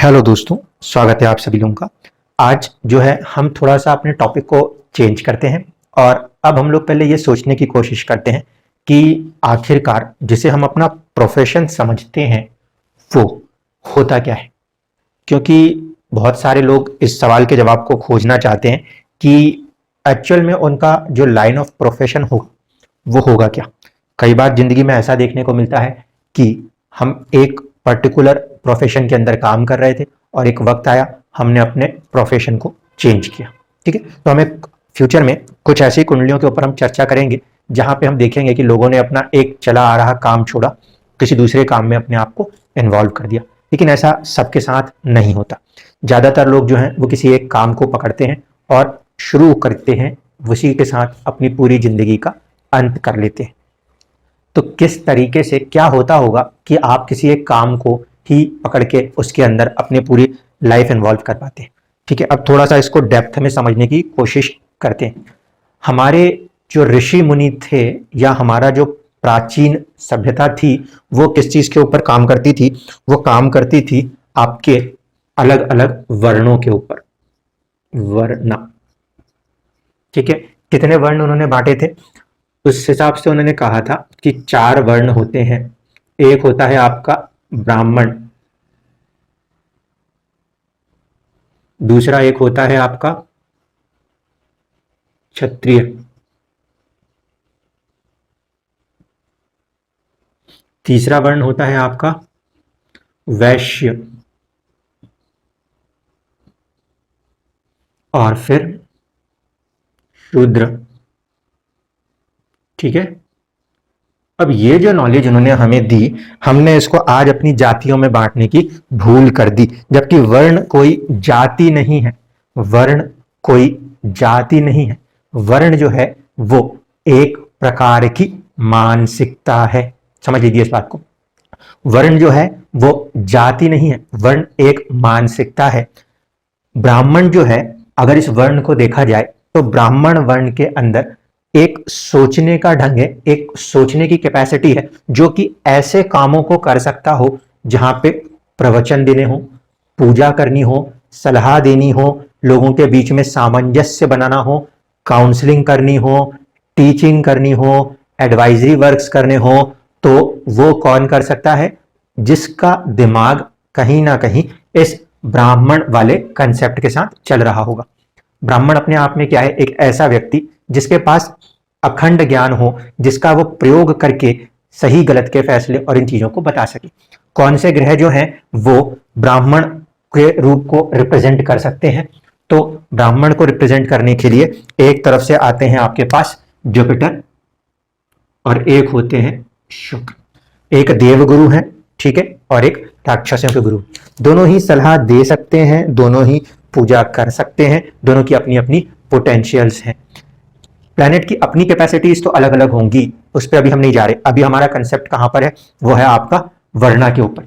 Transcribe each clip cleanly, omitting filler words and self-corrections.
Hello दोस्तों, स्वागत है आप सभी लोगों का। आज जो है हम थोड़ा सा अपने टॉपिक को चेंज करते हैं और अब हम लोग पहले ये सोचने की कोशिश करते हैं कि आखिरकार जिसे हम अपना प्रोफेशन समझते हैं वो होता क्या है। क्योंकि बहुत सारे लोग इस सवाल के जवाब को खोजना चाहते हैं कि एक्चुअल में उनका जो लाइन ऑफ प्रोफेशन हो वो होगा क्या। कई बार जिंदगी में ऐसा देखने को मिलता है कि हम एक पर्टिकुलर प्रोफेशन के अंदर काम कर रहे थे और एक वक्त आया हमने अपने प्रोफेशन को चेंज किया। ठीक है, तो हमें फ्यूचर में कुछ ऐसी कुंडलियों के ऊपर हम चर्चा करेंगे जहां पे हम देखेंगे कि लोगों ने अपना एक चला आ रहा काम छोड़ा, किसी दूसरे काम में अपने आप को इन्वॉल्व कर दिया। लेकिन ऐसा सबके साथ नहीं होता। ज्यादातर लोग जो हैं वो किसी एक काम को पकड़ते हैं और शुरू करते हैं, उसी के साथ अपनी पूरी जिंदगी का अंत कर लेते हैं। तो किस तरीके से क्या होता होगा कि आप किसी एक काम को ही पकड़ के उसके अंदर अपनी पूरी लाइफ इन्वॉल्व कर पाते हैं। ठीक है, अब थोड़ा सा इसको डेप्थ में समझने की कोशिश करते हैं। हमारे जो ऋषि मुनि थे या हमारा जो प्राचीन सभ्यता थी वो किस चीज के ऊपर काम करती थी? वो काम करती थी आपके अलग अलग वर्णों के ऊपर। वर्ण, ठीक है, कितने वर्ण उन्होंने बांटे थे? उस हिसाब से उन्होंने कहा था कि 4 वर्ण होते हैं। एक होता है आपका ब्राह्मण, दूसरा एक होता है आपका क्षत्रिय, तीसरा वर्ण होता है आपका वैश्य, और फिर शूद्र। ठीक है, अब ये जो नॉलेज उन्होंने हमें दी, हमने इसको आज अपनी जातियों में बांटने की भूल कर दी। जबकि वर्ण कोई जाति नहीं है, वर्ण कोई जाति नहीं है। वर्ण जो है वो एक प्रकार की मानसिकता है। समझ लीजिए इस बात को। वर्ण जो है वो जाति नहीं है, वर्ण एक मानसिकता है। ब्राह्मण जो है, अगर इस वर्ण को देखा जाए तो ब्राह्मण वर्ण के अंदर एक सोचने का ढंग है, एक सोचने की कैपेसिटी है जो कि ऐसे कामों को कर सकता हो जहां पे प्रवचन देने हो, पूजा करनी हो, सलाह देनी हो, लोगों के बीच में सामंजस्य बनाना हो, काउंसलिंग करनी हो, टीचिंग करनी हो, एडवाइजरी वर्क्स करने हो। तो वो कौन कर सकता है? जिसका दिमाग कहीं ना कहीं इस ब्राह्मण वाले कंसेप्ट के साथ चल रहा होगा। ब्राह्मण अपने आप में क्या है? एक ऐसा व्यक्ति जिसके पास अखंड ज्ञान हो, जिसका वो प्रयोग करके सही गलत के फैसले और इन चीजों को बता सके। कौन से ग्रह जो हैं वो ब्राह्मण के रूप को रिप्रेजेंट कर सकते हैं? तो ब्राह्मण को रिप्रेजेंट करने के लिए एक तरफ से आते हैं आपके पास जुपिटर और एक होते हैं शुक्र। एक देवगुरु है, ठीक है, और एक राक्षसों के गुरु। दोनों ही सलाह दे सकते हैं, दोनों ही पूजा कर सकते हैं, दोनों की अपनी अपनी पोटेंशियल्स हैं। प्लैनेट की अपनी कैपेसिटीज तो अलग अलग होंगी, उस पर अभी हम नहीं जा रहे। अभी हमारा कंसेप्ट कहां पर है? वो है आपका वर्णा के ऊपर।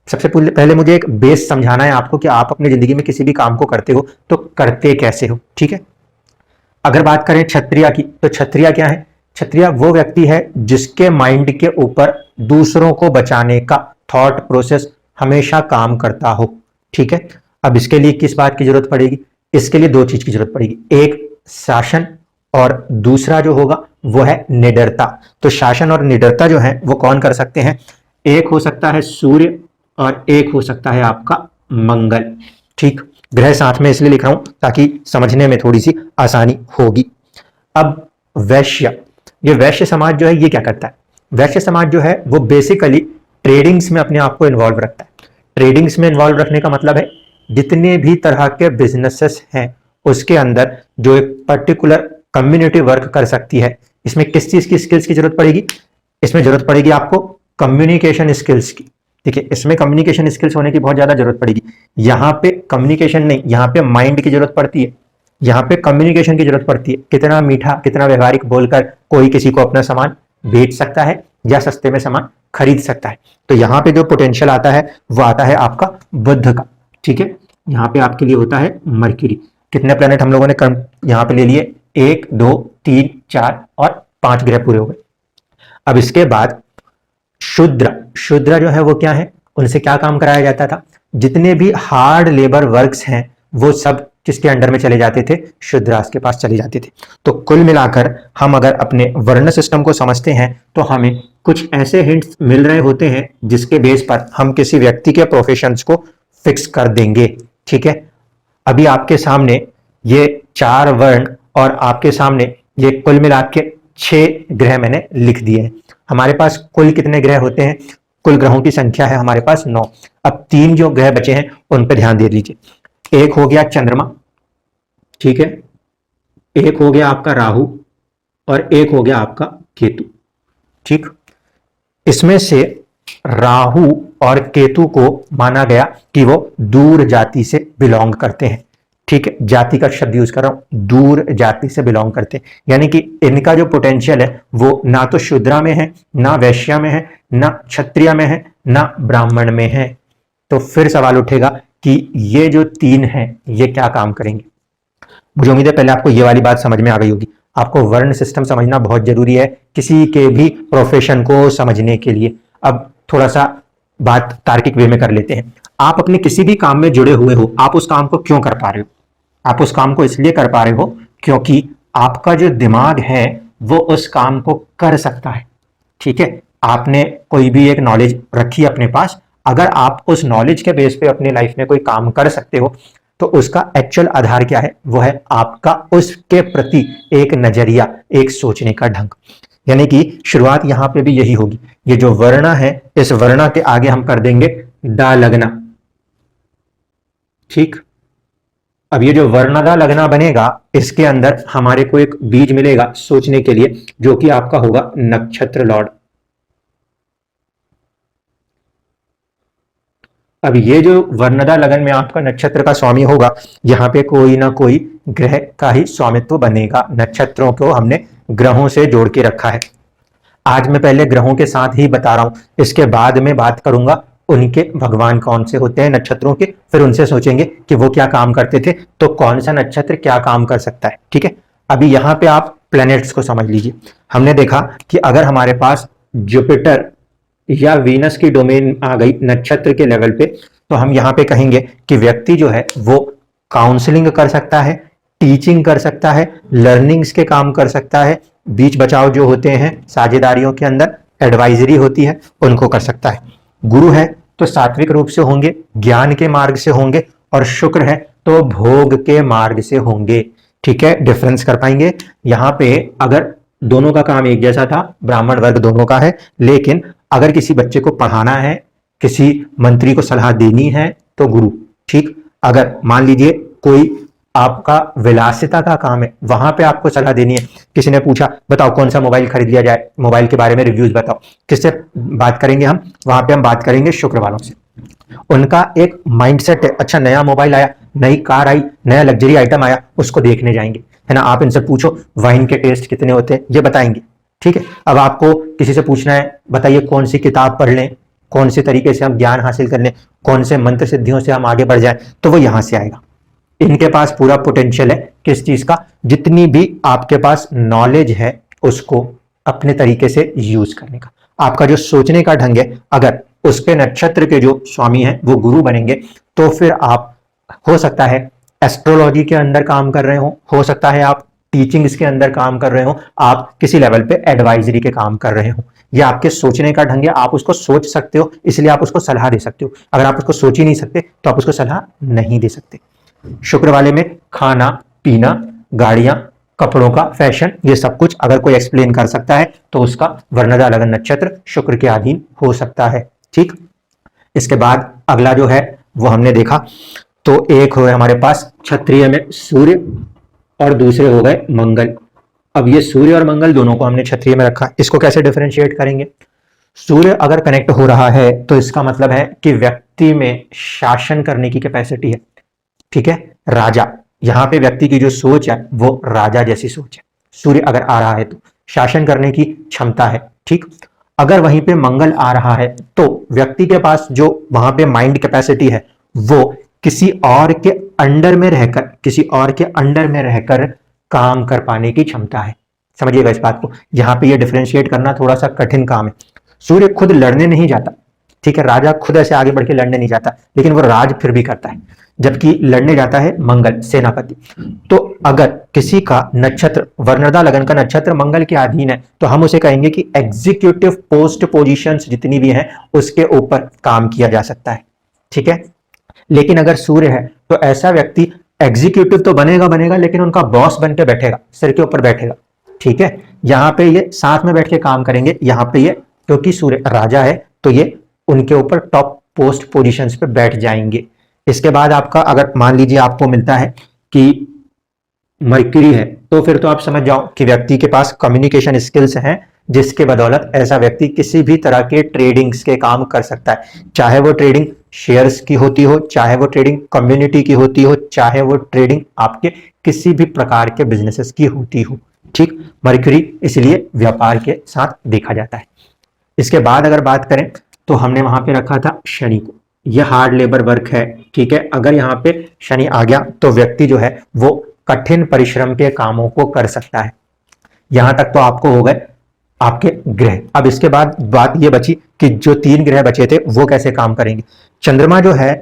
सबसे पहले मुझे एक बेस समझाना है आपको कि आप अपनी जिंदगी में किसी भी काम को करते हो तो करते कैसे हो। ठीक है, अगर बात करें क्षत्रिय की, तो क्षत्रिय क्या है? क्षत्रिय वो व्यक्ति है जिसके माइंड के ऊपर दूसरों को बचाने का थॉट प्रोसेस हमेशा काम करता हो। ठीक है, अब इसके लिए किस बात की जरूरत पड़ेगी? इसके लिए 2 चीज की जरूरत पड़ेगी, एक शासन और दूसरा जो होगा वो है निडरता। तो शासन और निडरता जो है वो कौन कर सकते हैं? एक हो सकता है सूर्य और एक हो सकता है आपका मंगल। ठीक, ग्रह साथ में इसलिए लिख रहा हूं ताकि समझने में थोड़ी सी आसानी होगी। अब वैश्य, ये वैश्य समाज जो है ये क्या करता है? वैश्य समाज जो है वो बेसिकली ट्रेडिंग्स में अपने आप को इन्वॉल्व रखता है। ट्रेडिंग्स में इन्वॉल्व रखने का मतलब है जितने भी तरह के बिजनेसेस हैं उसके अंदर जो एक पर्टिकुलर कम्युनिटी वर्क कर सकती है। इसमें किस चीज की स्किल्स की जरूरत पड़ेगी? इसमें जरूरत पड़ेगी आपको कम्युनिकेशन स्किल्स की। ठीक है, इसमें कम्युनिकेशन स्किल्स होने की बहुत ज्यादा जरूरत पड़ेगी। यहाँ पे कम्युनिकेशन नहीं, यहाँ पे माइंड की जरूरत पड़ती है, यहाँ पे कम्युनिकेशन की जरूरत पड़ती है। कितना मीठा, कितना व्यवहारिक बोलकर कोई किसी को अपना सामान बेच सकता है या सस्ते में सामान खरीद सकता है। तो यहाँ पे जो पोटेंशियल आता है वो आता है आपका बुध का। ठीक है, यहाँ पे आपके लिए होता है मर्क्यूरी। कितने प्लेनेट हम लोगों ने यहाँ पे ले लिए? 1 2 3 4 और 5 ग्रह पूरे हो गए। अब इसके बाद शूद्र, शूद्र जो है वो क्या है? उनसे क्या काम कराया जाता था? जितने भी हार्ड लेबर वर्क्स हैं वो सब किसके अंडर में चले जाते थे? शूद्रास के पास चले जाते थे। तो कुल मिलाकर हम अगर अपने वर्ण सिस्टम को समझते हैं तो हमें कुछ ऐसे हिंट्स मिल रहे होते हैं जिसके बेस पर हम किसी व्यक्ति के प्रोफेशंस को फिक्स कर देंगे। ठीक है, अभी आपके सामने ये 4 वर्ण और आपके सामने ये कुल मिला के 6 ग्रह मैंने लिख दिए हैं। हमारे पास कुल कितने ग्रह होते हैं? कुल ग्रहों की संख्या है हमारे पास 9। अब 3 जो ग्रह बचे हैं उन पर ध्यान दे लीजिए। एक हो गया चंद्रमा, ठीक है, एक हो गया आपका राहु और एक हो गया आपका केतु। ठीक, इसमें से राहु और केतु को माना गया कि वो दूर जाति से बिलोंग करते हैं। ठीक है, जाति का शब्द यूज कर रहा हूं, दूर जाति से बिलोंग करते हैं, यानी कि इनका जो पोटेंशियल है वो ना तो शूद्रा में है, ना वैश्या में है, ना क्षत्रिय में है, ना ब्राह्मण में है। तो फिर सवाल उठेगा कि ये जो 3 हैं ये क्या काम करेंगे। मुझे उम्मीद है पहले आपको ये वाली बात समझ में आ गई होगी। आपको वर्ण सिस्टम समझना बहुत जरूरी है किसी के भी प्रोफेशन को समझने के लिए। अब थोड़ा सा बात तार्किक वे में कर लेते हैं। आप अपने किसी भी काम में जुड़े हुए हो, आप उस काम को क्यों कर पा रहे हो? आप उस काम को इसलिए कर पा रहे हो क्योंकि आपका जो दिमाग है वो उस काम को कर सकता है। ठीक है, आपने कोई भी एक नॉलेज रखी अपने पास, अगर आप उस नॉलेज के बेस पे अपनी लाइफ में कोई काम कर सकते हो तो उसका एक्चुअल आधार क्या है? वो है आपका उसके प्रति एक नजरिया, एक सोचने का ढंग। यानी कि शुरुआत यहां पे भी यही होगी। ये जो वर्ण है, इस वर्ण के आगे हम कर देंगे दा लगना। ठीक, अब ये जो वर्णदा लगना बनेगा, इसके अंदर हमारे को एक बीज मिलेगा सोचने के लिए, जो कि आपका होगा नक्षत्र लॉर्ड। अब ये जो वर्णदा लगन में आपका नक्षत्र का स्वामी होगा, यहां पे कोई ना कोई ग्रह का ही स्वामित्व बनेगा। नक्षत्रों को हमने ग्रहों से जोड़ के रखा है। आज मैं पहले ग्रहों के साथ ही बता रहा हूं, इसके बाद में बात करूंगा उनके भगवान कौन से होते हैं नक्षत्रों के, फिर उनसे सोचेंगे कि वो क्या काम करते थे, तो कौन सा नक्षत्र क्या काम कर सकता है। ठीक है, अभी यहां पे आप प्लैनेट्स को समझ लीजिए। हमने देखा कि अगर हमारे पास जुपिटर या वीनस की डोमेन आ गई नक्षत्र के लेवल पे, तो हम यहां पे कहेंगे कि व्यक्ति जो है वो काउंसलिंग कर सकता है, टीचिंग कर सकता है, लर्निंग्स के काम कर सकता है, बीच बचाव जो होते हैं साझेदारियों के अंदर एडवाइजरी होती है उनको कर सकता है। गुरु है तो सात्विक रूप से होंगे, ज्ञान के मार्ग से होंगे, और शुक्र है तो भोग के मार्ग से होंगे। ठीक है, डिफरेंस कर पाएंगे यहां पे। अगर दोनों का काम एक जैसा था, ब्राह्मण वर्ग दोनों का है, लेकिन अगर किसी बच्चे को पढ़ाना है, किसी मंत्री को सलाह देनी है तो गुरु। ठीक, अगर मान लीजिए कोई आपका विलासिता का काम है, वहां पे आपको सलाह देनी है, किसी ने पूछा बताओ कौन सा मोबाइल खरीद लिया जाए, मोबाइल के बारे में रिव्यूज बताओ, किससे बात करेंगे हम? वहां पे हम बात करेंगे शुक्र वालों से। उनका एक माइंडसेट है, अच्छा नया मोबाइल आया, नई कार आई, नया लग्जरी आइटम आया, उसको देखने जाएंगे, है ना। आप इनसे पूछो वाइन के टेस्ट कितने होते हैं, ये बताएंगे। ठीक है, अब आपको किसी से पूछना है बताइए कौन सी किताब पढ़ लें, कौन से तरीके से हम ज्ञान हासिल कर लें, कौन से मंत्र सिद्धियों से हम आगे बढ़ जाए, तो वो यहां से आएगा। इनके पास पूरा पोटेंशियल है किस चीज का? जितनी भी आपके पास नॉलेज है उसको अपने तरीके से यूज करने का। आपका जो सोचने का ढंग है, अगर उसके नक्षत्र के जो स्वामी हैं वो गुरु बनेंगे, तो फिर आप हो सकता है एस्ट्रोलॉजी के अंदर काम कर रहे हो सकता है आप टीचिंग्स के अंदर काम कर रहे हो, आप किसी लेवल पे एडवाइजरी के काम कर रहे हो। ये आपके सोचने का ढंग है, आप उसको सोच सकते हो, इसलिए आप उसको सलाह दे सकते हो। अगर आप उसको सोच ही नहीं सकते तो आप उसको सलाह नहीं दे सकते। शुक्र वाले में खाना पीना, गाड़ियां, कपड़ों का फैशन, ये सब कुछ अगर कोई एक्सप्लेन कर सकता है तो उसका वर्णदा लगन नक्षत्र शुक्र के अधीन हो सकता है। ठीक, इसके बाद अगला जो है वो हमने देखा, तो एक हो गए हमारे पास क्षत्रिय में सूर्य और दूसरे हो गए मंगल। अब ये सूर्य और मंगल दोनों को हमने क्षत्रिय में रखा, इसको कैसे डिफरेंशिएट करेंगे? सूर्य अगर कनेक्ट हो रहा है तो इसका मतलब है कि व्यक्ति में शासन करने की कैपेसिटी है। ठीक है, राजा, यहां पे व्यक्ति की जो सोच है वो राजा जैसी सोच है। सूर्य अगर आ रहा है तो शासन करने की क्षमता है। ठीक, अगर वहीं पे मंगल आ रहा है तो व्यक्ति के पास जो वहां पे माइंड कैपेसिटी है वो किसी और के अंडर में रहकर काम कर पाने की क्षमता है। समझिएगा इस बात को, यहां पे ये डिफरेंशिएट करना थोड़ा सा कठिन काम है। सूर्य खुद लड़ने नहीं जाता, ठीक है, राजा खुद ऐसे आगे बढ़ के लड़ने नहीं जाता, लेकिन वो राज फिर भी करता है, जबकि लड़ने जाता है मंगल सेनापति। तो अगर किसी का नक्षत्र, वर्णदा लगन का नक्षत्र मंगल के अधीन है, तो हम उसे कहेंगे कि एग्जीक्यूटिव पोस्ट पोजीशंस जितनी भी हैं उसके ऊपर काम किया जा सकता है, ठीक है। लेकिन अगर सूर्य है तो ऐसा व्यक्ति एग्जीक्यूटिव तो बनेगा बनेगा, लेकिन उनका बॉस बन के बैठेगा, सिर के ऊपर बैठेगा, ठीक है। यहां पे ये साथ में बैठ के काम करेंगे, यहां पे ये क्योंकि सूर्य राजा है तो ये उनके ऊपर टॉप पोस्ट पोजीशंस पे बैठ जाएंगे। इसके बाद आपका अगर मान लीजिए आपको मिलता है कि मरकरी है, तो फिर तो आप समझ जाओ कि व्यक्ति के पास कम्युनिकेशन स्किल्स हैं, जिसके बदौलत ऐसा व्यक्ति किसी भी तरह के ट्रेडिंग्स के काम कर सकता है, चाहे वो ट्रेडिंग शेयर्स की होती हो, चाहे वो ट्रेडिंग कम्युनिटी की होती हो, चाहे वो ट्रेडिंग आपके किसी भी प्रकार के बिजनेसेस की होती हो, ठीक। मरकरी इसलिए व्यापार के साथ देखा जाता है। इसके बाद अगर बात करें तो हमने वहां पे रखा था शनि को, यह हार्ड लेबर वर्क है, ठीक है। अगर यहाँ पे शनि आ गया तो व्यक्ति जो है वो कठिन परिश्रम के कामों को कर सकता है। यहां तक तो आपको हो गए आपके ग्रह। अब इसके बाद बात ये बची कि जो 3 ग्रह बचे थे वो कैसे काम करेंगे। चंद्रमा जो है,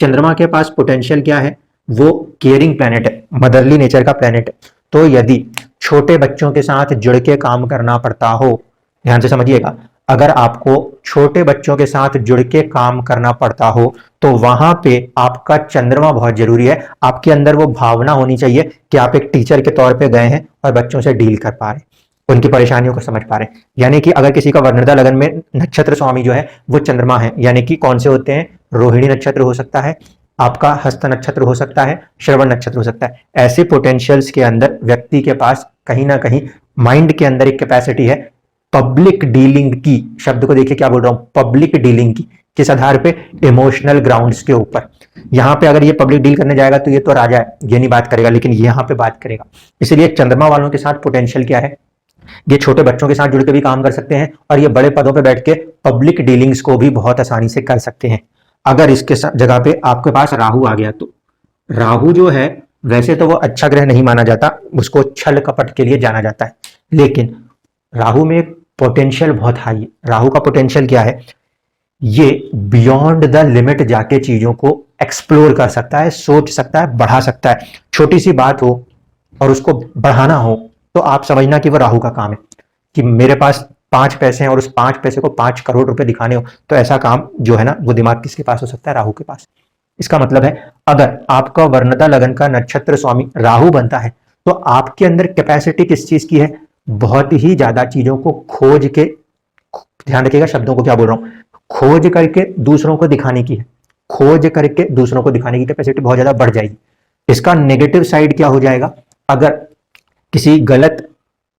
चंद्रमा के पास पोटेंशियल क्या है, वो केयरिंग प्लैनेट है, मदरली नेचर का प्लैनेट है। तो यदि छोटे बच्चों के साथ जुड़ के काम करना पड़ता हो, ध्यान से समझिएगा, अगर आपको छोटे बच्चों के साथ जुड़ के काम करना पड़ता हो तो वहां पे आपका चंद्रमा बहुत जरूरी है। आपके अंदर वो भावना होनी चाहिए कि आप एक टीचर के तौर पे गए हैं और बच्चों से डील कर पा रहे हैं, उनकी परेशानियों को समझ पा रहे हैं। यानी कि अगर किसी का वर्णदा लगन में नक्षत्र स्वामी जो है वो चंद्रमा है, यानी कि कौन से होते हैं, रोहिणी नक्षत्र हो सकता है, आपका हस्त नक्षत्र हो सकता है, श्रवण नक्षत्र हो सकता है। ऐसे पोटेंशियल्स के अंदर व्यक्ति के पास कहीं ना कहीं माइंड के अंदर एक कैपेसिटी है पब्लिक डीलिंग की। शब्द को देखिए क्या बोल रहा हूं, पब्लिक डीलिंग की। किस आधार पे, इमोशनल ग्राउंड्स के ऊपर। यहां पे अगर ये पब्लिक डील करने जाएगा तो ये तो राजा है, ये नहीं बात करेगा, लेकिन यहां पे बात करेगा। इसलिए चंद्रमा वालों के साथ पोटेंशियल क्या है, ये छोटे बच्चों के साथ जुड़ के भी काम कर सकते हैं और ये बड़े पदों पे बैठ के पब्लिक डीलिंग्स को भी बहुत आसानी से कर सकते हैं। अगर इसके जगह पे आपके पास राहु आ गया तो राहु जो है वैसे तो वो अच्छा ग्रह नहीं माना जाता, उसको छल कपट के लिए जाना जाता है, लेकिन राहु में पोटेंशियल बहुत हाई है। राहु का पोटेंशियल क्या है, ये बियॉन्ड द लिमिट जाके चीजों को एक्सप्लोर कर सकता है, सोच सकता है, बढ़ा सकता है। छोटी सी बात हो और उसको बढ़ाना हो तो आप समझना कि वो राहु का काम है। कि मेरे पास 5 पैसे हैं और उस 5 पैसे को 5 करोड़ रुपए दिखाने हो, तो ऐसा काम जो है ना वो दिमाग किसके पास हो सकता है, राहु के पास। इसका मतलब है अगर आपका वर्णता लगन का नक्षत्र स्वामी राहु बनता है तो आपके अंदर कैपेसिटी किस चीज की है, बहुत ही ज्यादा चीजों को खोज के, ध्यान रखिएगा शब्दों को क्या बोल रहा हूं, खोज करके दूसरों को दिखाने की है। खोज करके दूसरों को दिखाने की कैपेसिटी बहुत ज्यादा बढ़ जाएगी। इसका नेगेटिव साइड क्या हो जाएगा, अगर किसी गलत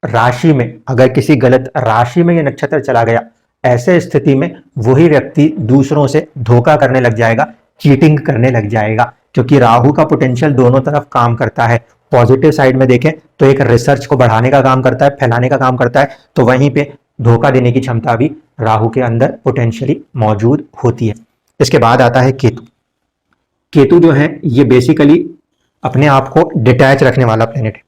राशि में, अगर किसी गलत राशि में यह नक्षत्र चला गया, ऐसे स्थिति में वही व्यक्ति दूसरों से धोखा करने लग जाएगा, चीटिंग करने लग जाएगा, क्योंकि राहु का पोटेंशियल दोनों तरफ काम करता है। पॉजिटिव साइड में देखें तो एक रिसर्च को बढ़ाने का काम करता है, फैलाने का काम करता है, तो वहीं पे धोखा देने की क्षमता भी राहु के अंदर पोटेंशियली मौजूद होती है। इसके बाद आता है केतु। केतु जो है ये बेसिकली अपने आप को डिटैच रखने वाला प्लेनेट है।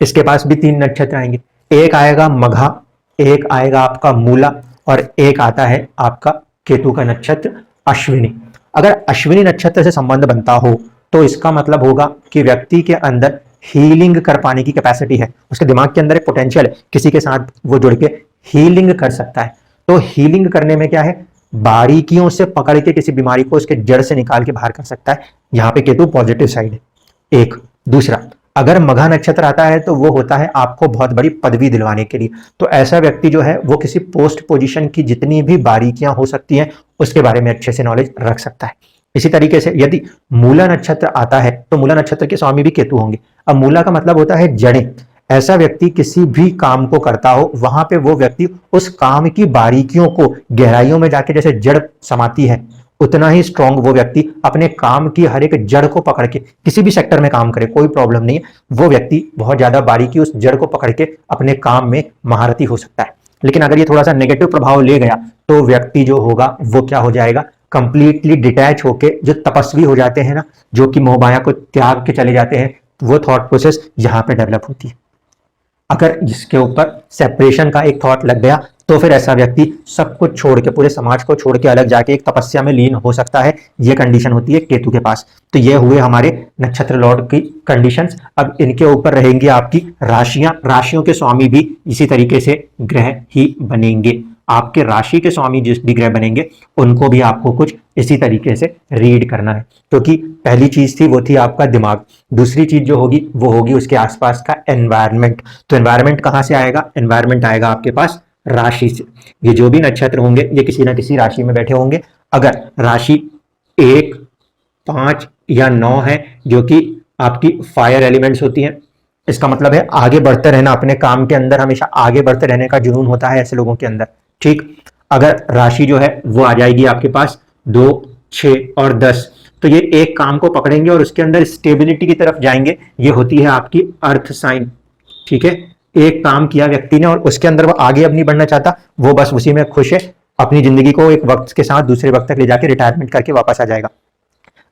इसके पास भी 3 नक्षत्र आएंगे, एक आएगा मघा, एक आएगा आपका मूला और एक आता है आपका केतु का नक्षत्र अश्विनी। अगर अश्विनी नक्षत्र से संबंध बनता हो तो इसका मतलब होगा कि व्यक्ति के अंदर हीलिंग कर पाने की कैपेसिटी है, उसके दिमाग के अंदर एक पोटेंशियल है, किसी के साथ वो जुड़ के हीलिंग कर सकता है। तो हीलिंग करने में क्या है, बारीकियों से पकड़ के किसी बीमारी को उसके जड़ से निकाल के बाहर कर सकता है। यहाँ पे केतु पॉजिटिव साइड है। एक दूसरा, अगर मघा नक्षत्र आता है तो वो होता है आपको बहुत बड़ी पदवी दिलवाने के लिए। तो ऐसा व्यक्ति जो है वो किसी पोस्ट पोजीशन की जितनी भी बारीकियां हो सकती हैं उसके बारे में अच्छे से नॉलेज रख सकता है। इसी तरीके से यदि मूला नक्षत्र आता है तो मूला नक्षत्र के स्वामी भी केतु होंगे। अब मूला का मतलब होता है जड़ें। ऐसा व्यक्ति किसी भी काम को करता हो वहां पे वो व्यक्ति उस काम की बारीकियों को गहराइयों में जाके जैसे जड़ समाती है, उतना ही स्ट्रांग वो व्यक्ति अपने काम की हर एक जड़ को पकड़ के किसी भी सेक्टर में काम करे, कोई प्रॉब्लम नहीं है, वो व्यक्ति बहुत ज्यादा बारीकी उस जड़ को पकड़ के अपने काम में महारथी हो सकता है। लेकिन अगर ये थोड़ा सा नेगेटिव प्रभाव ले गया तो व्यक्ति जो होगा वो क्या हो जाएगा, कंप्लीटली डिटैच होके, जो तपस्वी हो जाते हैं ना, जो कि मोहमाया को त्याग के चले जाते हैं, वो थॉट प्रोसेस यहाँ पे डेवलप होती है। अगर जिसके ऊपर सेपरेशन का एक थॉट लग गया तो फिर ऐसा व्यक्ति सब कुछ छोड़ के, पूरे समाज को छोड़ के अलग जाके एक तपस्या में लीन हो सकता है। ये कंडीशन होती है केतु के पास। तो ये हुए हमारे नक्षत्र लॉर्ड की कंडीशंस। अब इनके ऊपर रहेंगी आपकी राशियां। राशियों के स्वामी भी इसी तरीके से ग्रह ही बनेंगे। आपके राशि के स्वामी जिस भी ग्रह बनेंगे उनको भी आपको कुछ इसी तरीके से रीड करना है, क्योंकि पहली चीज थी वो थी आपका दिमाग, दूसरी चीज जो होगी वो होगी उसके आसपास का एनवायरनमेंट। तो एनवायरनमेंट कहां से आएगा? एनवायरनमेंट आएगा आपके पास राशि से। ये जो भी नक्षत्र होंगे ये किसी ना किसी राशि में बैठे होंगे। अगर राशि 1, 5 या 9 है जो कि आपकी फायर एलिमेंट्स होती हैं, इसका मतलब है आगे बढ़ते रहना, अपने काम के अंदर हमेशा आगे बढ़ते रहने का जुनून होता है ऐसे लोगों के अंदर। ठीक, अगर राशि जो है वो आ जाएगी आपके पास 2, 6 और 10, तो ये एक काम को पकड़ेंगे और उसके अंदर स्टेबिलिटी की तरफ जाएंगे। ये होती है आपकी अर्थ साइन। ठीक है, एक काम किया व्यक्ति ने और उसके अंदर वो आगे अब नहीं बढ़ना चाहता, वो बस उसी में खुश है, अपनी जिंदगी को एक वक्त के साथ दूसरे वक्त तक ले जाके रिटायरमेंट करके वापस आ जाएगा।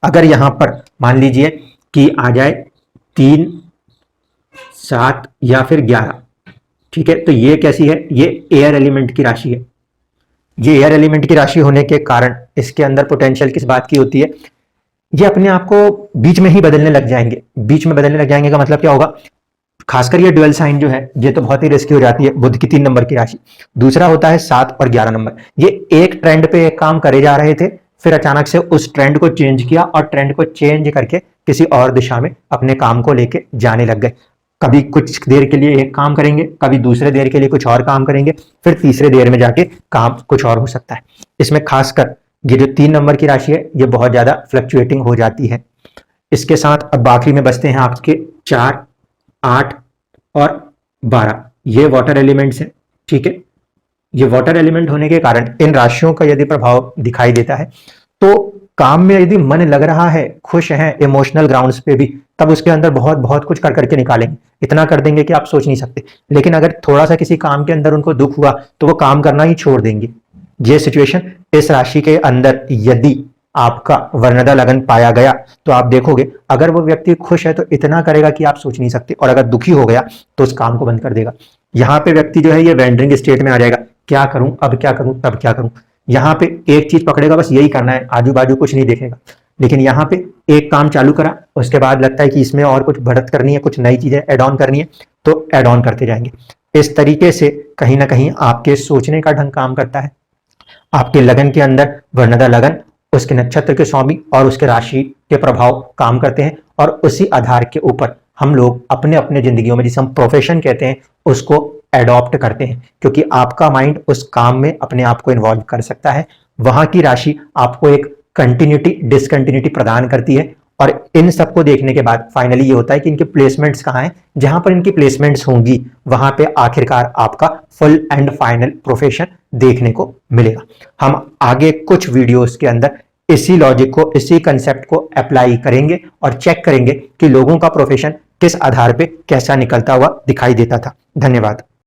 अगर यहां पर मान लीजिए कि आ जाए 3, 7 या फिर 11, ठीक है, तो ये कैसी है? ये एयर एलिमेंट की राशि है। ये एयर एलिमेंट की राशि होने के कारण इसके अंदर पोटेंशियल किस बात की होती है? ये अपने आप को बीच में ही बदलने लग जाएंगे। बीच में बदलने लग जाएंगे का मतलब क्या होगा? खासकर ये ड्यूअल साइन जो है ये तो बहुत ही रिस्की हो जाती है। बुध की 3 नंबर की राशि, दूसरा होता है 7 और 11 नंबर। ये एक ट्रेंड पे एक काम करे जा रहे थे, फिर अचानक से उस ट्रेंड को चेंज किया और ट्रेंड को चेंज करके किसी और दिशा में अपने काम को लेके जाने लग गए। कभी कुछ देर के लिए एक काम करेंगे, कभी दूसरे देर के लिए कुछ और काम करेंगे, फिर तीसरे देर में जाके काम कुछ और हो सकता है। इसमें खासकर ये जो 3 नंबर की राशि है ये बहुत ज्यादा फ्लक्चुएटिंग हो जाती है। इसके साथ अब बाकी में बचते हैं आपके 4, 8 और 12, ये वाटर एलिमेंट्स हैं। ठीक है, ये वाटर एलिमेंट होने के कारण इन राशियों का यदि प्रभाव दिखाई देता है तो काम में यदि मन लग रहा है, खुश है इमोशनल ग्राउंड्स पे भी, तब उसके अंदर बहुत बहुत कुछ कर करके निकालेंगे, इतना कर देंगे कि आप सोच नहीं सकते। लेकिन अगर थोड़ा सा किसी काम के अंदर उनको दुख हुआ तो वो काम करना ही छोड़ देंगे। ये सिचुएशन इस राशि के अंदर यदि आपका वर्णदा लगन पाया गया तो आप देखोगे अगर वो व्यक्ति खुश है तो इतना करेगा कि आप सोच नहीं सकते, और अगर दुखी हो गया तो उस काम को बंद कर देगा। यहाँ पे व्यक्ति जो है ये वेंडरिंग स्टेट में आ जाएगा, क्या करूं, अब क्या करूं, तब क्या करूं। यहाँ पे एक चीज पकड़ेगा, बस यही करना है, आजू बाजू कुछ नहीं देखेगा। लेकिन यहाँ पे एक काम चालू करा, उसके बाद लगता है कि इसमें और कुछ बढ़त करनी है, कुछ नई चीजें ऐड ऑन करनी है, तो ऐड ऑन करते जाएंगे। इस तरीके से कहीं ना कहीं आपके सोचने का ढंग काम करता है। आपके लगन के अंदर वर्णदा लगन, उसके नक्षत्र के स्वामी और उसके राशि के प्रभाव काम करते हैं, और उसी आधार के ऊपर हम लोग अपने अपने जिंदगियों में जिसे हम प्रोफेशन कहते हैं उसको एडॉप्ट करते हैं, क्योंकि आपका माइंड उस काम में अपने आप को इन्वॉल्व कर सकता है। वहां की राशि आपको एक कंटिन्यूटी डिसकंटिन्यूटी प्रदान करती है, और इन सबको देखने के बाद फाइनली ये होता है कि इनके प्लेसमेंट्स कहाँ हैं। जहां पर इनकी प्लेसमेंट्स होंगी वहां पे आखिरकार आपका फुल एंड फाइनल प्रोफेशन देखने को मिलेगा। हम आगे कुछ वीडियोस के अंदर इसी लॉजिक को, इसी कंसेप्ट को अप्लाई करेंगे और चेक करेंगे कि लोगों का प्रोफेशन किस आधार पे कैसा निकलता हुआ दिखाई देता था। धन्यवाद।